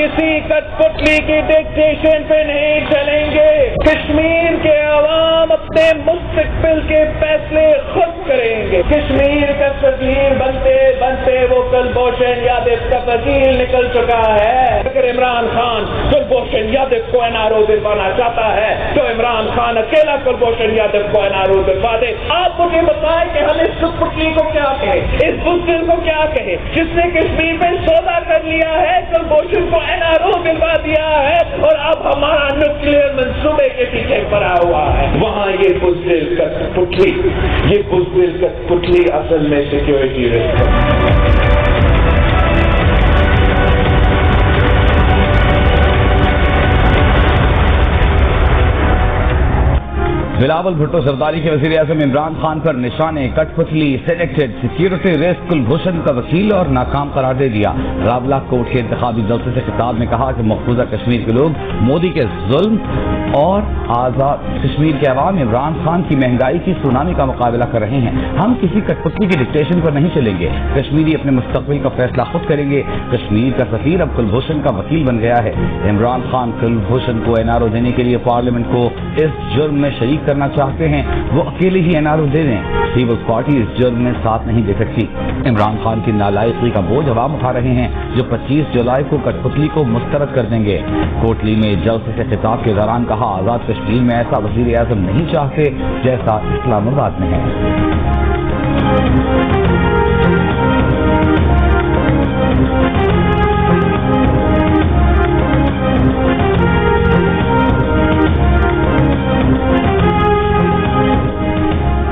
किसी कठपुतली की डिक्टेशन पे नहीं चलेंगे। कश्मीर के अवाम अपने मुस्तकबिल के फैसले खुद करेंगे। कश्मीर का वजीर बनते बनते वो कुलभूषण यादव का वजीर निकल चुका है। अगर इमरान खान कुलभूषण यादव को एनआरओ दिलवाना चाहता है तो इमरान खान अकेला कुलभूषण यादव को एनआरओ दिलवा दे। आप मुझे बताएं कि हम इस कठपुतली को क्या कहें, इस बुज़दिल को क्या कहें जिसने कश्मीर में सौदा कर लिया है, कुलभूषण को एनआरओ दिलवा दिया है और अब हमारा न्यूक्लियर मंसूबे के पीछे पड़ा हुआ है। वहाँ ये बुज़दिल कठपुतली असल में सिक्योरिटी रिस्क है। बिलावल भुट्टो जरदारी के वज़ीर आज़म इमरान खान पर निशाने कठपुतली, सिलेक्टेड, सिक्योरिटी रिस्क, कुलभूषण का वकील और नाकाम करार दे दिया। रावला कोर्ट के इंतखाबी जलसे से खिताब में कहा कि मकबूजा कश्मीर के लोग मोदी के जुल्म और आजाद कश्मीर के अवाम इमरान खान की महंगाई की सुनामी का मुकाबला कर रहे हैं। हम किसी कठपुतली की डिक्टेशन पर नहीं चलेंगे। कश्मीरी अपने मुस्तकबिल का फैसला खुद करेंगे। कश्मीर का सफीर अब कुलभूषण का वकील बन गया है। इमरान खान कुलभूषण को एनआरओ देने के लिए पार्लियामेंट को इस जुर्म में शरीक करना चाहते हैं। वो अकेले ही एनआरओ दे दें। पीपल्स पार्टी इस जुर्म में साथ नहीं दे सकती। इमरान खान की नालायकी का बोझ अवाम उठा रहे हैं जो 25 जुलाई को कठपुतली को मुस्तरद कर देंगे। कोटली में जलसे से खिताब के दौरान कहा, आजाद कश्मीर में ऐसा वज़ीर आज़म नहीं चाहते जैसा इस्लामाबाद में है।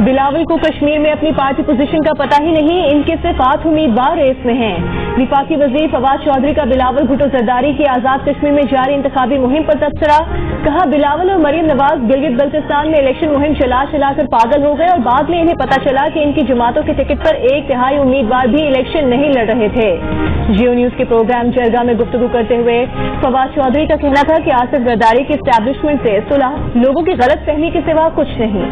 बिलावल को कश्मीर में अपनी पार्टी पोजीशन का पता ही नहीं, इनके सिर्फ 8 उम्मीदवार रेस में हैं। विफाकी वजीर फवाद चौधरी का बिलावल भुट्टो जरदारी की आजाद कश्मीर में जारी इंतखाबी मुहिम पर तबसरा। कहा, बिलावल और मरीम नवाज गिलगित बल्तिस्तान में इलेक्शन मुहिम चला कर पागल हो गए और बाद में इन्हें पता चला कि इनकी जमातों के टिकट पर 1/3 उम्मीदवार भी इलेक्शन नहीं लड़ रहे थे। जियो न्यूज के प्रोग्राम जरगा में गुफ्तगू करते हुए फवाद चौधरी का कहना था कि आसिफ जरदारी की एस्टैब्लिशमेंट से सुलह लोगों की गलत फहमी के सिवा कुछ नहीं।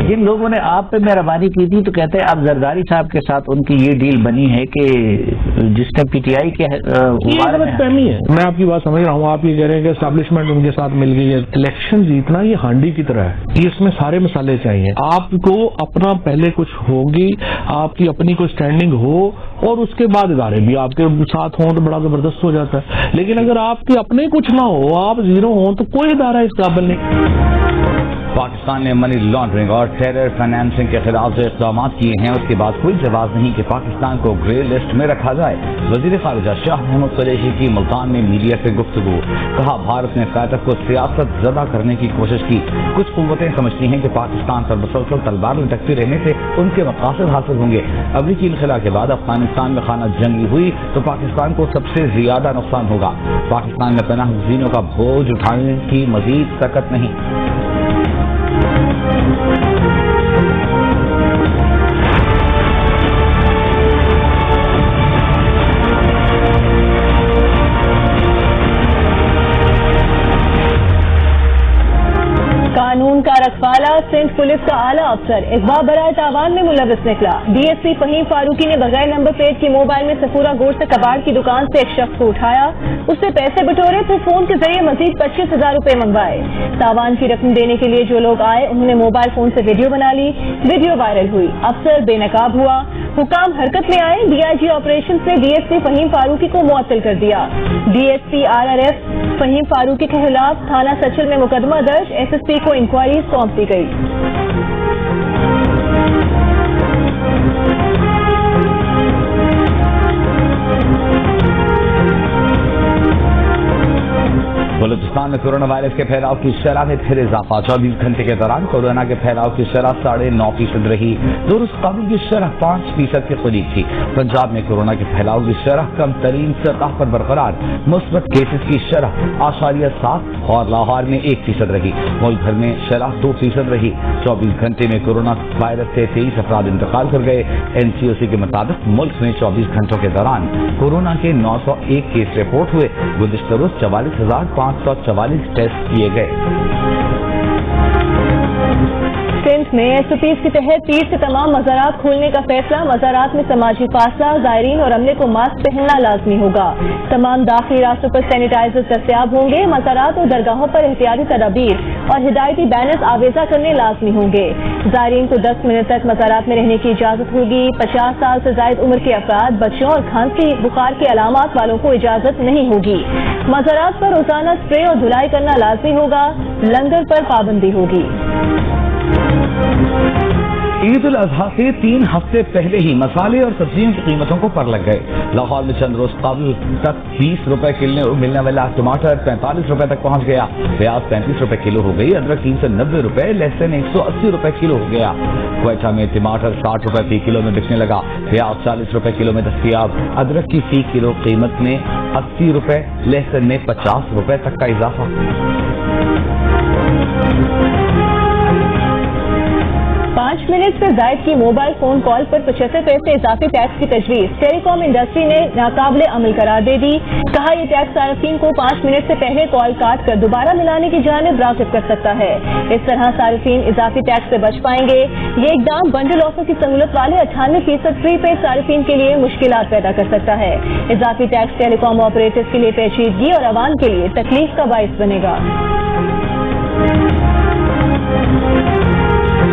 जिन लोगों ने आप पे मेहरबानी की थी तो कहते हैं आप जरदारी साहब के साथ उनकी ये डील बनी है कि जिसने पीटीआई के गलतफहमी है। मैं आपकी बात समझ रहा हूँ। आप ये कह रहे हैं कि एस्टैब्लिशमेंट उनके साथ मिल गई है। इलेक्शन जीतना ये हांडी की तरह है, इसमें सारे मसाले चाहिए। आपको अपना पहले कुछ होगी, आपकी अपनी कोई स्टैंडिंग हो और उसके बाद इदारे भी आपके साथ हों तो बड़ा जबरदस्त हो जाता है। लेकिन अगर आपके अपने कुछ ना हो, आप जीरो हो, तो कोई इदारा इस काबिल नहीं। पाकिस्तान ने मनी लॉन्ड्रिंग और टेरर फाइनेंसिंग के खिलाफ जो इक़दाम किए हैं उसके बाद कोई जवाब नहीं कि पाकिस्तान को ग्रे लिस्ट में रखा जाए। वज़ीर ख़ारिजा शाह महमूद कुरैशी की मुल्तान में मीडिया से गुफ्तगू। कहा, भारत ने क़यादत को सियासत ज़दा करने की कोशिश की। कुछ क़ुव्वतें समझती हैं कि पाकिस्तान पर मुसलसल तलवार लटकती रहने से उनके मक़ासद हासिल होंगे। अमरीकी इन्ख़ला के बाद अफगानिस्तान में खाना जंगी हुई तो पाकिस्तान को सबसे ज़्यादा नुकसान होगा। पाकिस्तान में पनाह गज़ीनों का बोझ उठाने की मज़ीद ताकत नहीं। कानून का रखवाला सिंध पुलिस का आला अफसर इकबाल बराए तावान में मुलविस निकला। डीएसपी फहीम फारूकी ने बगैर नंबर प्लेट की मोबाइल में सफूरा गोश्त कबाड़ की दुकान से एक शख्स को उठाया, उससे पैसे बटोरे तो फोन के जरिए मजीद 25,000 रुपए मंगवाए। तावान की रकम देने के लिए जो लोग आए उन्होंने मोबाइल फोन से वीडियो बना ली। वीडियो वायरल हुई। अफसर बेनकाब हुआ। हुकाम हरकत में आए। डीआईजी ऑपरेशन से डीएसपी फहीम फारूकी को मुअत्तल कर दिया। डीएसपी आरआरएफ फहीम फारूकी के खिलाफ थाना सचिल में मुकदमा दर्ज। एसएसपी को इंक्वायरी सौंप दी गई। बलूचिस्तान में कोरोना वायरस के फैलाव की शरह में फिर इजाफा। 24 घंटे के दौरान कोरोना के फैलाव की शरह 9.5% रही। दुरुस्त काबू की शरह 5% के करीब थी। पंजाब में कोरोना के फैलाव की शरह कम तरीन सतह पर बरकरार। मुस्बत केसेस की शरह 8.7 और लाहौर में 1% रही। मुल्क भर में शरह 2% रही। 24 घंटे में कोरोना वायरस से 23 अफराद इंतकाल कर गए। एनसीओसी के मुताबिक मुल्क में 24 घंटों के दौरान कोरोना के 901 केस रिपोर्ट हुए। गुज़िश्ता रोज 44,544 टेस्ट किए गए। सिंध में SOPs के तहत 30 से तमाम मज़ारात खोलने का फैसला। मज़ारात में समाजी फासला, ज़ायरीन और अमले को मास्क पहनना लाजमी होगा। तमाम दाखिली रास्तों पर सैनिटाइजर दस्तयाब होंगे। मज़ारात और दरगाहों पर एहतियाती तदाबीर और हिदायती बैनर्स आवेजा करने लाजमी होंगे। ज़ायरीन को 10 मिनट तक मज़ारात में रहने की इजाज़त होगी। 50 साल से ज़ायद उम्र के अफराद, बच्चों और खांसी बुखार के अलामात वालों को इजाज़त नहीं होगी। मज़ारात पर रोजाना स्प्रे और धुलाई करना लाजमी होगा। लंगर पर पाबंदी होगी। ईद उल अजहा से 3 हफ्ते पहले ही मसाले और सब्जियों की कीमतों को पर लग गए। लाहौर में चंद रोज कबल तक 20 रुपए किलो मिलने वाला टमाटर 45 रुपए तक पहुंच गया। प्याज 35 रुपए किलो हो गई। अदरक 390 रुपए, लहसुन 180 रुपए किलो हो गया। क्वेटा में टमाटर 60 रुपए फी किलो में बिकने लगा। प्याज 40 रुपए किलो में दस्तयाब। अदरक की फी किलो कीमत में 80 रुपए, लहसुन में 50 रुपए तक का इजाफा। 5 मिनट से जायद की मोबाइल फोन कॉल पर 75 पैसे इजाफी टैक्स की तजवीज टेलीकॉम इंडस्ट्री ने नाकाबिले अमल करार दे दी। कहा यह टैक्स सार्फिन को 5 मिनट से पहले कॉल काट कर दोबारा मिलाने की जानिब राग़िब कर सकता है। इस तरह सार्फिन इजाफी टैक्स से बच पाएंगे। ये इकदाम बंडल ऑफर की सहूलत वाले 98% प्रीपेड सार्फिन के लिए मुश्किलात पैदा कर सकता है। इजाफी टैक्स टेलीकॉम ऑपरेटर्स के लिए पेचीदगी और अवाम के लिए तकलीफ का बाइस बनेगा।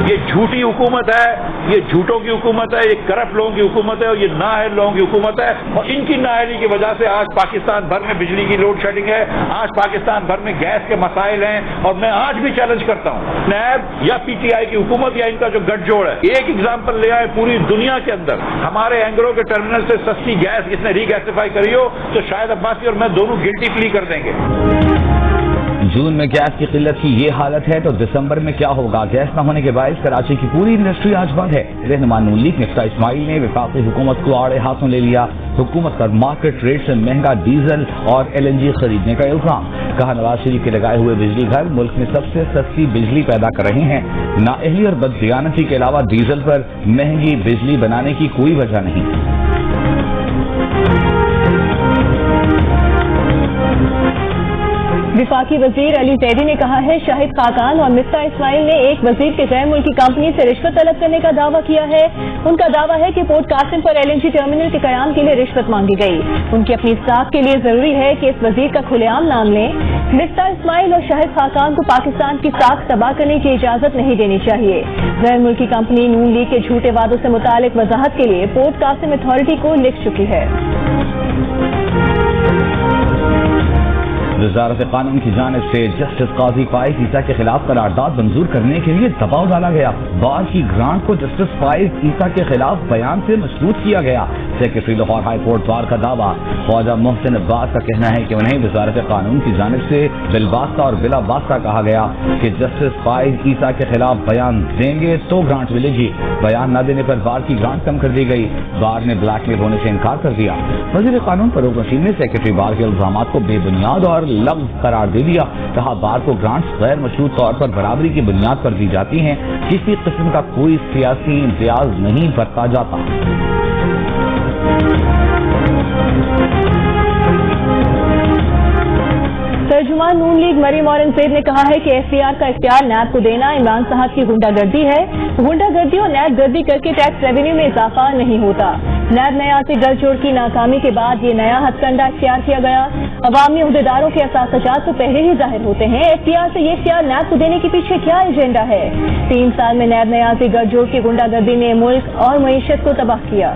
ये झूठी हुकूमत है, ये झूठों की हुकूमत है, ये करप्ट लोगों की हुकूमत है और ये नाअहल लोगों की हुकूमत है। और इनकी नाअहली की वजह से आज पाकिस्तान भर में बिजली की लोड शेडिंग है, आज पाकिस्तान भर में गैस के मसाइल हैं। और मैं आज भी चैलेंज करता हूँ नैब या PTI की हुकूमत या इनका जो गठजोड़ है, एक एग्जाम्पल ले आए पूरी दुनिया के अंदर। हमारे एंग्रो के टर्मिनल से सस्ती गैस इसने रीगैसिफाई करी हो तो शायद अब्बासी और मैं दोनों गिल्टी प्ली कर देंगे। जून में गैस की किल्लत की ये हालत है तो दिसंबर में क्या होगा। गैस न होने के बायस कराची की पूरी इंडस्ट्री आज बंद है। रहनुमा नून लीग मिफ्ता इस्माइल ने वफाकी हुकूमत को आड़े हाथों ले लिया। हुकूमत पर मार्केट रेट से महंगा डीजल और LNG खरीदने का इल्जाम। कहा नवाज शरीफ के लगाए हुए बिजली घर मुल्क में सबसे सस्ती बिजली पैदा कर रहे हैं। नाअहली और बददियानती के अलावा डीजल पर महंगी बिजली बनाने की कोई वजह नहीं। विफाकी वजीर अली जैदी ने कहा है शाहिद खाकान और मिफ्ता इस्माइल ने एक वजीर के गैर मुल्की कंपनी से रिश्वत तलब करने का दावा किया है। उनका दावा है कि पोर्ट कासिम पर LNG टर्मिनल के कयाम के लिए रिश्वत मांगी गई। उनकी अपनी साख के लिए जरूरी है कि इस वजीर का खुलेआम नाम लें। मिफ्ता इस्माइल और शाहिद खाकान को पाकिस्तान की साख तबाह करने की इजाजत नहीं देनी चाहिए। गैर मुल्की कंपनी नून लीग के झूठे वादों से मुतालिक वजाहत के लिए पोर्ट कासिम अथॉरिटी को लिख चुकी है। वज़ारत कानून की जानिब से जस्टिस काजी फाइज ईसा के खिलाफ करारदाद मंजूर करने के लिए दबाव डाला गया। बार की ग्रांट को जस्टिस फाइज ईसा के खिलाफ बयान से मशरूत किया गया। Secretary Lahore high court bar का दावा। ख्वाजा मोहसिन अब्बास का कहना है कि उन्हें वज़ारत कानून की जानिब से बिलवास्ता और बिला वास्ता कहा गया कि जस्टिस फाइज ईसा के खिलाफ बयान देंगे तो ग्रांट मिलेगी। बयान न देने पर बार की ग्रांट कम कर दी गई। बार ने ब्लैकमेल होने से इनकार कर दिया। वज़ीर कानून फरूक नसीम ने सेक्रेटरी बार के इल्जामात को बेबुनियाद और लफ्ज़ करार दे दिया। कहा बार को ग्रांट्स गैर मशरूत तौर पर बराबरी की बुनियाद पर दी जाती हैं। किसी किस्म का कोई सियासी इम्तियाज नहीं बरता जाता। तर्जुमान नून लीग मरीम औरंगजेब ने कहा है कि FDR का इख्तियार नैब को देना इमरान साहब की गुंडागर्दी है। गुंडागर्दी और नैब गर्दी करके टैक्स रेवेन्यू में इजाफा नहीं होता। नैब नया से गठजोड़ की नाकामी के बाद ये नया हथकंडा इख्तियार किया गया। अवामी अहदेदारों के असासजात तो पहले ही जाहिर होते हैं। FDR से ये इख्तियार नैब को देने के पीछे क्या एजेंडा है। 3 साल में नैब नया से गठजोड़ की गुंडागर्दी ने मुल्क और मईशत को तबाह किया।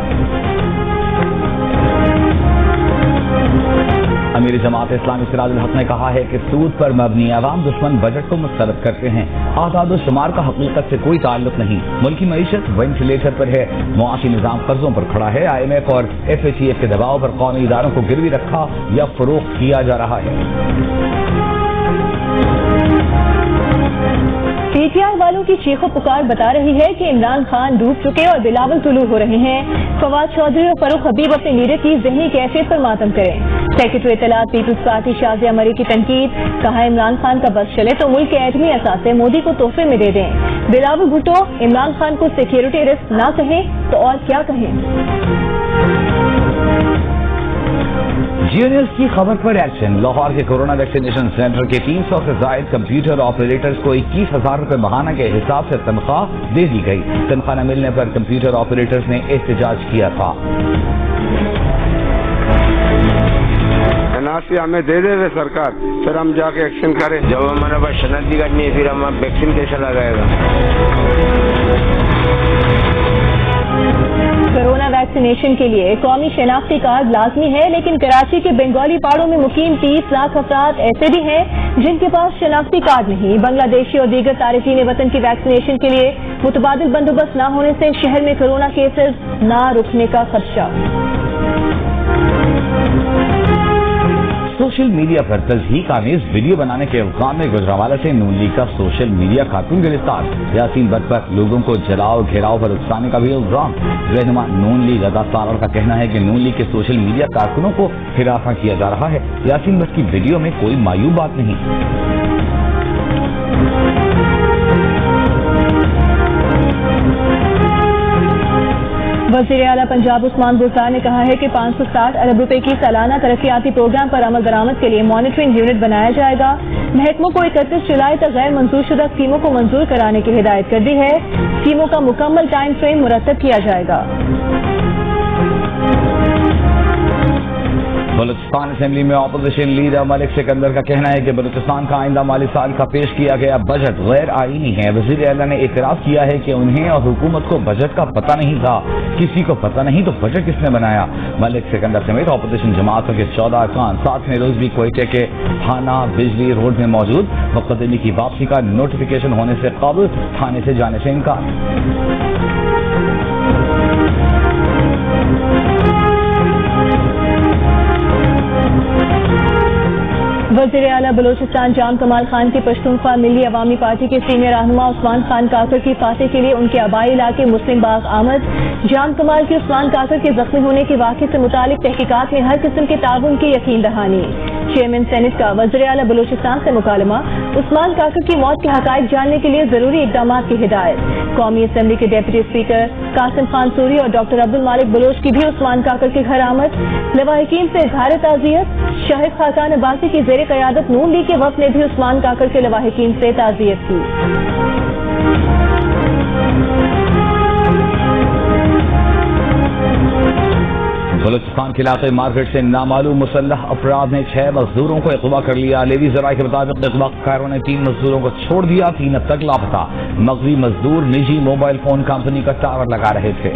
अमीर जमात इस्लामी सिराजुल हक ने कहा है कि सूद पर मबनी अवाम दुश्मन बजट को मुस्तरद करते हैं। आदाद और शुमार का हकीकत से कोई ताल्लुक नहीं। मुल्की मईशत वेंटिलेटर पर है। मुआशी निजाम कर्जों पर खड़ा है। IMF और FATF के दबाव पर कौमी इदारों को गिरवी रखा या फरोख्त किया जा रहा है। PTI वालों की चीखों पुकार बता रही है कि इमरान खान डूब चुके और बिलावल तुलू हो रहे हैं। फवाद चौधरी और फरूख हबीब अपने लीडर की ज़हनी कैफियत पर मातम करें। सेक्रेटरी इत्तलात पीपुल्स पार्टी शाजिया मरी की तनकीद। कहा इमरान खान का बस चले तो मुल्क के एटमी असासे मोदी को तोहफे में दे दें। बिलावल भुट्टो इमरान खान को सिक्योरिटी रिस्क ना कहें तो और क्या कहें। जियो न्यूज की खबर पर एक्शन। लाहौर के कोरोना वैक्सीनेशन सेंटर के 300 से जायद कंप्यूटर ऑपरेटर्स को 21,000 रुपए माहाना के हिसाब से तनख्वाह दे दी गई। तनख्वाह न मिलने पर कंप्यूटर ऑपरेटर्स ने एहतजाज किया था। एनआरसी हमें दे दे सरकार, फिर हम जाके एक्शन करें। जब हमारे पास शनाख्ती कार्ड नहीं है फिर हम वैक्सीन कैसे लगाएगा? कोरोना वैक्सीनेशन के लिए कौमी शनाख्ती कार्ड लाजमी है, लेकिन कराची के बंगाली पहाड़ों में मुकीम 30 लाख अफराद ऐसे भी हैं जिनके पास शनाख्ती कार्ड नहीं। बांग्लादेशी और दीगर तारिकीन वतन की वैक्सीनेशन के लिए मुतबादिल बंदोबस्त न होने से शहर में कोरोना केसेस न रुकने का खदशा। सोशल मीडिया पर तज़हीक आमेज वीडियो बनाने के इल्जाम में गुजरांवाला से नून लीग का सोशल मीडिया कारकुन गिरफ्तार। यासीन भट्ट पर लोगों को जलाओ घेराव पर उकसाने का भी इल्जाम। रहनुमा नून लीग अदा सालर का कहना है कि नून लीग के सोशल मीडिया कारकुनों को हिरासा किया जा रहा है। यासीन भट्ट की वीडियो में कोई मायूब बात नहीं। वज़ीर आला पंजाब उस्मान बुज़दार ने कहा है कि 560 अरब रुपए की सालाना तरक्याती प्रोग्राम पर अमल दरामद के लिए मॉनिटरिंग यूनिट बनाया जाएगा। महकमों को 31 जुलाई तक गैर मंजूर शुदा स्कीमों को मंजूर कराने की हिदायत कर दी है। स्कीमों का मुकम्मल टाइम फ्रेम मुरतब किया जाएगा। बलूचिस्तान असेंबली में अपोजिशन लीडर मलिक सिकंदर का कहना है कि बलूचिस्तान का आइंदा माली साल का पेश किया गया बजट गैर आईनी है। वज़ीर आला ने इतराज किया है कि उन्हें और हुकूमत को बजट का पता नहीं था। किसी को पता नहीं तो बजट किसने बनाया? मलिक सिकंदर समेत अपोजिशन जमातों के 14 अरकान 7वें रोज भी कोयटे के थाना बिजली रोड में मौजूद। मुक़द्दमी की वापसी का नोटिफिकेशन होने से कबल थाने से जाने से इनकार। वज़ीर आला बलूचिस्तान जाम कमाल खान की पश्तूनख्वा मिली अवामी पार्टी के सीनियर रहनुमा उस्मान खान काकर की फातह के लिए उनके आबाई इलाके मुस्लिम बाग आमद। जाम कमाल के उस्मान काकर के जख्मी होने के वाक़े से मुतालिक तहकीकात में हर किस्म के ताउन की यकीन दहानी। चेयरमैन सेनेट का वज़ीर आला बलूचिस्तान से मुकालमा। उस्मान काकर की मौत के हक़ाइक़ जानने के लिए जरूरी इक़दाम की हिदायत। कौमी असम्बली के डेप्यूटी स्पीकर कासिम खान सूरी और डॉक्टर अब्दुल मालिक बलोच की भी उस्मान काकर के घर आमद। लवाहिकीन से इज़हार ताज़ियत। शाहिद खाकान अब्बासी की ज़ेर क़यादत नून लीग के वफ़द ने भी उस्मान काकर के लवाहिकीन से ताज़ियत की। बलूचिस्तान के इलाके मार्केट से नामालूम मुसल्लह अपराध ने 6 मजदूरों को अगवा कर लिया। लेवी ज़राए के मुताबिक अगवाकारों ने 3 मजदूरों को छोड़ दिया, 3 अब तक लापता। मगवी मजदूर निजी मोबाइल फोन कंपनी का टावर लगा रहे थे।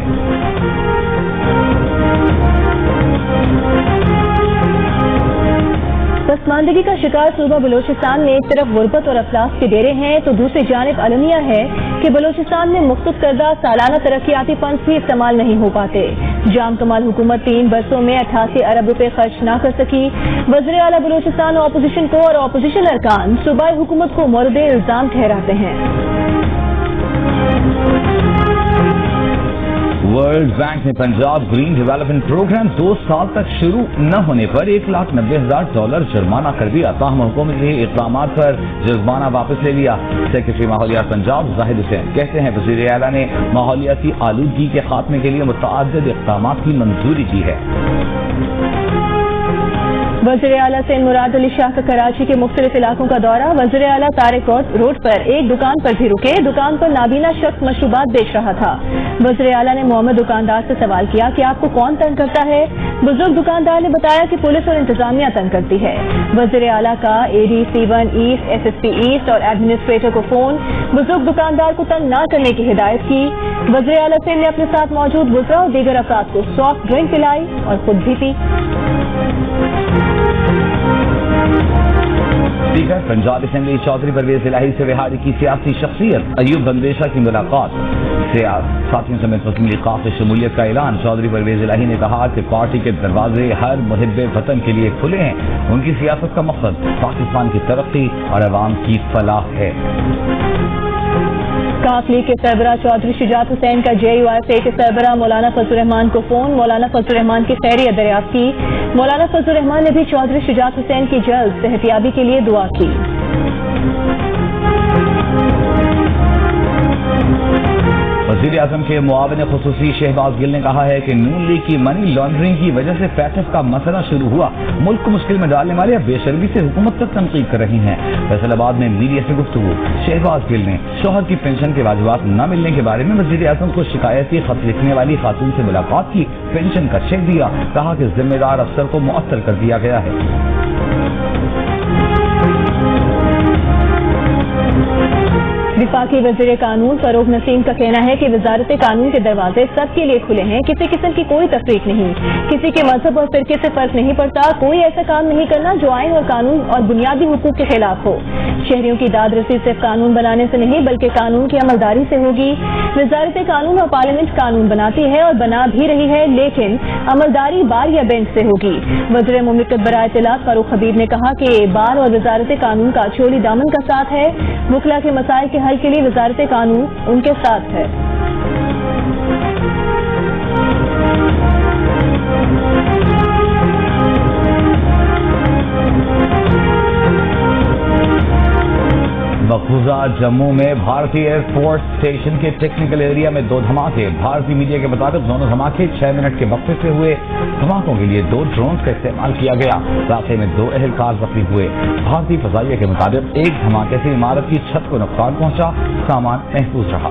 पसमानदगी का शिकार सूबा बलूचिस्तान में एक तरफ गुर्बत और अफलास के डेरे हैं तो दूसरी जानिब अलमिया है कि बलूचिस्तान में मुख्तस करदा सालाना तरक्याती फंड भी इस्तेमाल नहीं हो पाते। जाम कमाल हुकूमत 3 बरसों में 88 अरब रुपए खर्च न कर सकी। वज़ीर आला बलूचिस्तान अपोजिशन को और अपोजिशन अरकान सूबाई हुकूमत को मोरद इल्जाम ठहराते हैं। वर्ल्ड बैंक ने पंजाब ग्रीन डेवलपमेंट प्रोग्राम 2 साल तक शुरू न होने पर $1,90,000 जुर्माना कर दिया। ताहम हुकूमत के इक़दाम पर जुर्माना वापस ले लिया। सेक्रेटरी माहौलियात पंजाब जाहिद हुसैन कहते हैं वज़ीर आला ने माहौलियाती आलूदगी के खात्मे के लिए मुतअद्दिद इक़दामात की मंजूरी की है। वज़ीर आला से मुराद अली शाह का कराची के मुख्तलिफ इलाकों का दौरा। वज़ीर आला तारिक रोड पर एक दुकान पर भी रुके। दुकान पर नाबीना शख्स मशरूबात बेच रहा था। वज़ीर आला ने मोहम्मद दुकानदार से सवाल किया कि आपको कौन तंग करता है? बुजुर्ग दुकानदार ने बताया कि पुलिस और इंतजामिया तंग करती है। वज़ीर आला का AD C1 east, SSP east और एडमिनिस्ट्रेटर को फोन। बुजुर्ग दुकानदार को तंग न करने की हिदायत की। वज़ीर आला से ने अपने साथ मौजूद बुज़ुर्ग और दीगर अफराद को सॉफ्ट ड्रिंक पिलाई और खुद भी पी। स्पीकर पंजाब असेंबली चौधरी परवेज इलाही से रिहाड़ी की सियासी शख्सियत अयूब बंदेशा की मुलाकात। साथियों समेत मुस्लिम लीग काफ शमूलियत का ऐलान। चौधरी परवेज इलाही ने कहा कि पार्टी के दरवाजे हर मुहिब्बे वतन के लिए खुले हैं। उनकी सियासत का मकसद पाकिस्तान की तरक्की और अवाम की फलाह है। काफ लीग के सरबराह चौधरी शुजात हुसैन का JUIFA के सरबराह मौलाना फजल रहमान को फोन। मौलाना फजल रहमान की खैरियत दरियाफ्त की। मौलाना फजल रहमान ने भी चौधरी शुजात हुसैन की जल्द सेहतियाबी के लिए दुआ की। वज़ीर आज़म के मुआविन खुसूसी शहबाज गिल ने कहा है कि नून लीग की मनी लॉन्ड्रिंग की वजह से पैकेज का मसला शुरू हुआ। मुल्क को मुश्किल में डालने वाले बेशर्मी से हुकूमत तक तनकीद कर रही हैं। फैसलाबाद में मीडिया से गुफ्तगू शहबाज गिल ने शौहर की पेंशन के वाजिबात न मिलने के बारे में वज़ीर आज़म को शिकायती खत लिखने वाली खातून से मुलाकात की, पेंशन का चेक दिया, कहा कि जिम्मेदार अफसर को मुअत्तल कर दिया गया है। वफाकी वज़ीर कानून फरूक नसीम का कहना है कि वजारत कानून के दरवाजे सबके लिए खुले हैं, किसी किस्म की कोई तफरीक नहीं, किसी के मजहब और फिरके से फर्क नहीं पड़ता, कोई ऐसा काम नहीं करना जो आइन और कानून और बुनियादी हुकूक के खिलाफ हो। शहरियों की दाद रसी सिर्फ कानून बनाने से नहीं बल्कि कानून की अमलदारी से होगी। वजारत कानून और पार्लियामेंट कानून बनाती है और बना भी रही है, लेकिन अमलदारी बार या बेंच से होगी। वज़ीर मुमलिकत बराए इत्तलात फारूक हबीब ने कहा कि बार और वजारत कानून का चोली दामन का साथ है, वकला के मसाइल के हल के लिए वजारत कानून उनके साथ है। मकबूजा जम्मू में भारतीय एयरफोर्स स्टेशन के टेक्निकल एरिया में 2 धमाके। भारतीय मीडिया के मुताबिक दोनों धमाके 6 मिनट के वक्फे से हुए। धमाकों के लिए 2 ड्रोन्स का इस्तेमाल किया गया। रास्ते में 2 एहलकार जख्मी हुए। भारतीय फजाइया के मुताबिक एक धमाके से इमारत की छत को नुकसान पहुंचा, सामान महफूज रहा।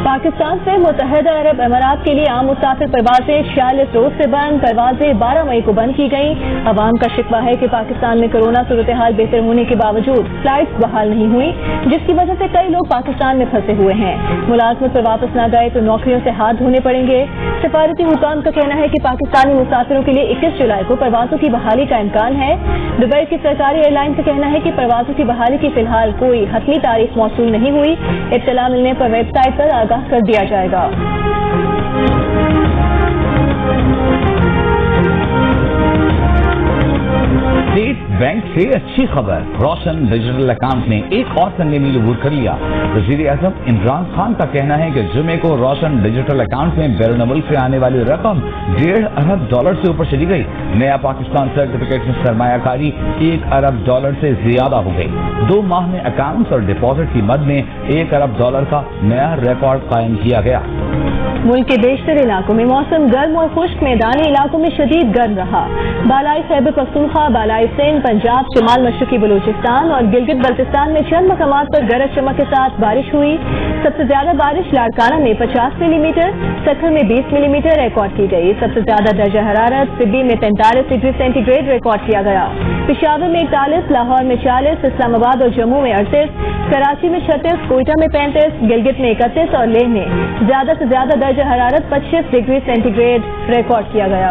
पाकिस्तान से मुत्तहिदा अरब अमारात के लिए आम मुसाफिर परवाजें 46 रोज से बंद। परवाजें 12 मई को बंद की गई। अवाम का शिकवा है कि पाकिस्तान में कोरोना सूरत हाल बेहतर होने के बावजूद फ्लाइट्स बहाल नहीं हुई, जिसकी वजह से कई लोग पाकिस्तान में फंसे हुए हैं। मुलाजमत पर वापस न गए तो नौकरियों से हाथ धोने पड़ेंगे। सफारती हुकाम का कहना है कि पाकिस्तानी मुसाफिरों के लिए 21 जुलाई को परवाजों की बहाली का इम्कान है। दुबई की सरकारी एयरलाइन का कहना है कि परवाजों की बहाली की फिलहाल कोई हतमी तारीख मौसूल नहीं हुई। इत्तला मिलने पर वेबसाइट पर आगाह कर दिया जाएगा। स्टेट बैंक से अच्छी खबर, रोशन डिजिटल अकाउंट ने एक और संग मील अबूर कर लिया। वज़ीर आज़म इमरान खान का कहना है कि जुमे को रोशन डिजिटल अकाउंट में बैरून मुल्क से आने वाली रकम $1.5 अरब से ऊपर चली गई। नया पाकिस्तान सर्टिफिकेट में सरमायाकारी $1 अरब से ज्यादा हो गई। 2 माह में अकाउंट्स और डिपॉजिट की मद में $1 अरब का नया रिकॉर्ड कायम किया गया। मुल्क के बेशतर इलाकों में मौसम गर्म और खुश्क, मैदानी इलाकों में शदीद गर्म रहा। बालाई खैबर पख्तूनख्वा, बालाई सिंध, पंजाब, शिमाल मशरकी बलूचिस्तान और गिलगित बल्तिस्तान में चंद मकामात पर गरज चमक के साथ बारिश हुई। सबसे ज्यादा बारिश लाड़काना में 50 मिलीमीटर, सखर में 20 मिलीमीटर रिकॉर्ड की गई। सबसे ज्यादा दर्जा हरारत सिब्बी में 43 डिग्री सेंटीग्रेड रिकॉर्ड किया गया। पेशावर में 41, लाहौर में 40, इस्लामाबाद और जम्मू में 38, कराची में 36, कोयटा में 35, गिलगित में 31 और लेह में ज्यादा से ज्यादा दर्जा हरारत 25 डिग्री सेंटीग्रेड रिकॉर्ड किया गया।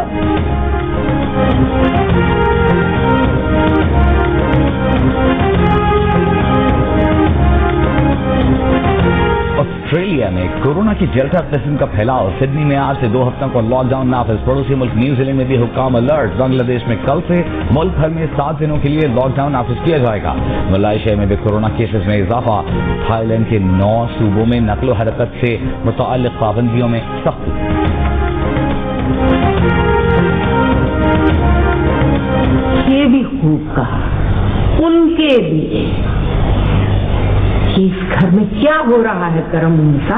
ऑस्ट्रेलिया में कोरोना की डेल्टा किस्म का फैलाव। सिडनी में आज से 2 हफ्तों को लॉकडाउन नाफिज। पड़ोसी मुल्क न्यूजीलैंड में भी हुक्काम अलर्ट। बांग्लादेश में कल से मुल्क भर में 7 दिनों के लिए लॉकडाउन नाफिज किया जाएगा। मलेशिया में भी कोरोना केसेस में इजाफा। थाईलैंड के 9 सूबों में नकलो हरकत से मुताल्लिक पाबंदियों में सख्ती। ये भी खूब कहा उनके लिए कि इस घर में क्या हो रहा है। करम उनसा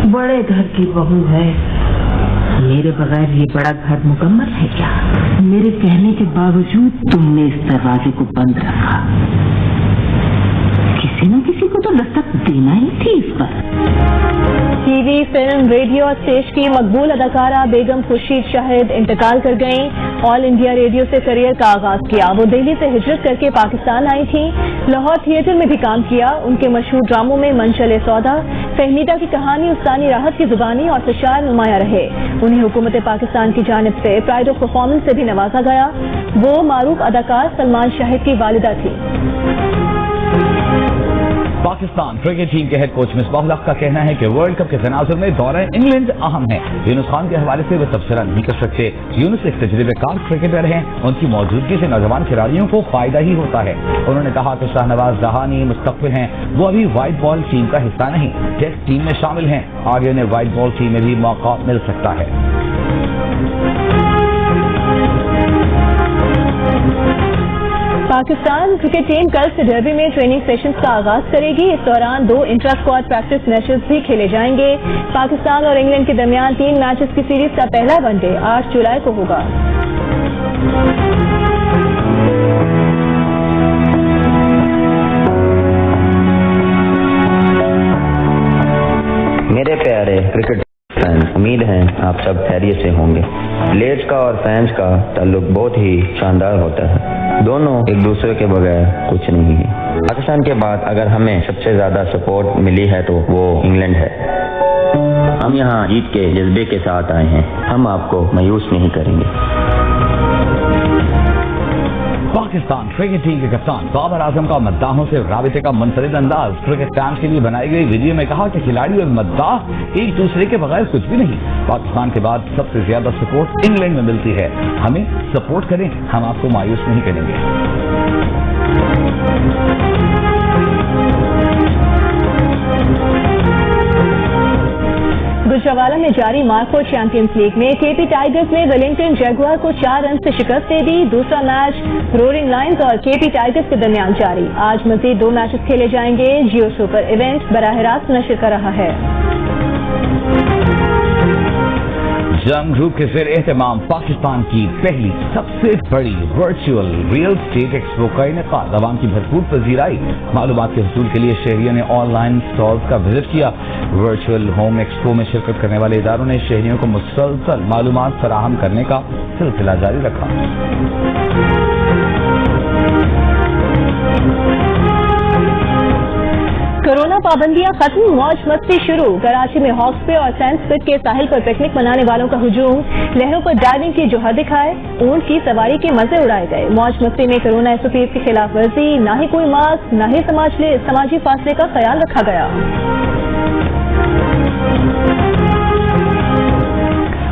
बड़े घर की बहू है, मेरे बगैर ये बड़ा घर मुकम्मल है क्या? मेरे कहने के बावजूद तुमने इस दरवाजे को बंद रखा। किसी न किसी को तो दस्तक देना ही थी इस पर। टीवी, फिल्म, रेडियो और स्टेज की मकबूल अदाकारा बेगम खुर्शीद शाहिद इंतकाल कर गईं। ऑल इंडिया रेडियो से करियर का आगाज किया। वो दिल्ली से हिजरत करके पाकिस्तान आई थी। लाहौर थिएटर में भी काम किया। उनके मशहूर ड्रामों में मन चले सौदा, फहमीदा की कहानी, उस्तानी राहत की जुबानी और तुषार नुमाया रहे। उन्हें हुकूमत पाकिस्तान की जानिब से प्राइड ऑफ परफॉर्मेंस से भी नवाजा गया। वो मारूफ अदाकार सलमान शाहिद की वालिदा थी। पाकिस्तान क्रिकेट टीम के हेड कोच मिसबाहुल हक का कहना है कि वर्ल्ड कप के तनाजुर में दौरा इंग्लैंड अहम है। यूनुस खान के हवाले से वे तबसरा नहीं कर सकते। यूनुस एक तजुर्बेकार क्रिकेटर हैं। उनकी मौजूदगी से नौजवान खिलाड़ियों को फायदा ही होता है। उन्होंने कहा कि शाहनवाज जहानी मुस्तकबिल हैं। वो अभी व्हाइट बॉल टीम का हिस्सा नहीं, टेस्ट टीम में शामिल हैं। आगे उन्हें व्हाइट बॉल टीम में भी मौका मिल सकता है। पाकिस्तान क्रिकेट टीम कल से डर्बी में ट्रेनिंग सेशंस का आगाज करेगी। इस दौरान 2 इंट्रा स्क्वाड प्रैक्टिस मैचेस भी खेले जाएंगे। पाकिस्तान और इंग्लैंड के दरमियान 3 मैचेस की सीरीज का पहला वनडे 8 जुलाई को होगा। मेरे प्यारे क्रिकेट फैंस, उम्मीद है आप सब खैरियत से होंगे। प्लेयर्स का और फैंस का ताल्लुक बहुत ही शानदार होता है। दोनों एक दूसरे के बगैर कुछ नहीं है। पाकिस्तान के बाद अगर हमें सबसे ज्यादा सपोर्ट मिली है तो वो इंग्लैंड है। हम यहाँ जीत के जज्बे के साथ आए हैं। हम आपको मायूस नहीं करेंगे। पाकिस्तान क्रिकेट टीम के कप्तान बाबर आजम का मद्दाहों से राबिते का मुनफरिद अंदाज। क्रिकेट फैंस के लिए बनाई गई वीडियो में कहा कि खिलाड़ी और मद्दाह एक दूसरे के बगैर कुछ भी नहीं। पाकिस्तान के बाद सबसे ज्यादा सपोर्ट इंग्लैंड में मिलती है। हमें सपोर्ट करें, हम आपको मायूस नहीं करेंगे। गुजरावाला में जारी मार्को चैंपियंस लीग में केपी टाइगर्स ने वेलिंगटन जैगुआर को 4 रन से शिकस्त दे दी। दूसरा मैच रोरिंग लायंस और केपी टाइगर्स के दरमियान जारी। आज मजीद 2 मैचेस खेले जाएंगे। जियो सुपर इवेंट बराह रास्त नशर कर रहा है। जंग ग्रुप के ज़ेर एहतमाम पाकिस्तान की पहली सबसे बड़ी वर्चुअल रियल स्टेट एक्सपो का इनेकाद आवाम की भरपूर पजीराई। मालूमात के हसूल के लिए शहरियों ने ऑनलाइन स्टॉल्स का विजिट किया। वर्चुअल होम एक्सपो में शिरकत करने वाले इदारों ने शहरियों को मुसलसल मालूमात फराहम करने का सिलसिला जारी रखा। कोरोना पाबंदियां खत्म, मौज मस्ती शुरू। कराची में हॉक्स पे और सैंड स्पिट के साहिल पर पिकनिक मनाने वालों का हुजूम। लहरों पर डाइविंग की जोहर दिखाए, ऊंट की सवारी के मजे उड़ाए गए। मौज मस्ती में कोरोना SOPs की खिलाफ वर्जी, न ही कोई मास्क, न ही समाजी फासले का ख्याल रखा गया।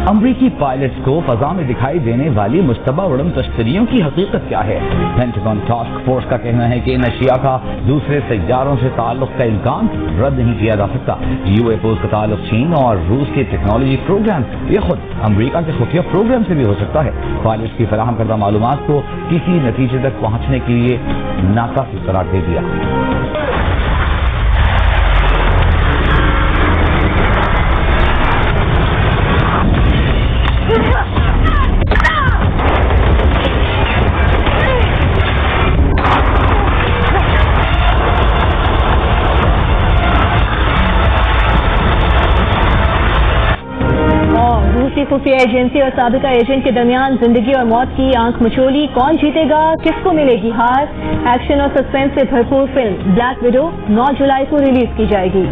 अमरीकी पायलट्स को फजा में दिखाई देने वाली मुश्तबा उड़न तश्तरियों की हकीकत क्या है? पेंटागन टास्क फोर्स का कहना है कि इन अशिया का दूसरे सैयारों से ताल्लुक का इम्कान रद्द नहीं किया जा सकता। UFOs का ताल्लुक चीन और रूस के टेक्नोलॉजी प्रोग्राम या खुद अमरीका के खुफिया प्रोग्राम से भी हो सकता है। पायलट्स की फराहम करदा मालूमात को किसी नतीजे तक पहुंचने के लिए नाकाफी करार दे दिया। खुफिया एजेंसी और साबिका एजेंट के दरमियान जिंदगी और मौत की आंख मचोली। कौन जीतेगा, किसको मिलेगी हार? एक्शन और सस्पेंस से भरपूर फिल्म ब्लैक विडो 9 जुलाई को रिलीज की जाएगी।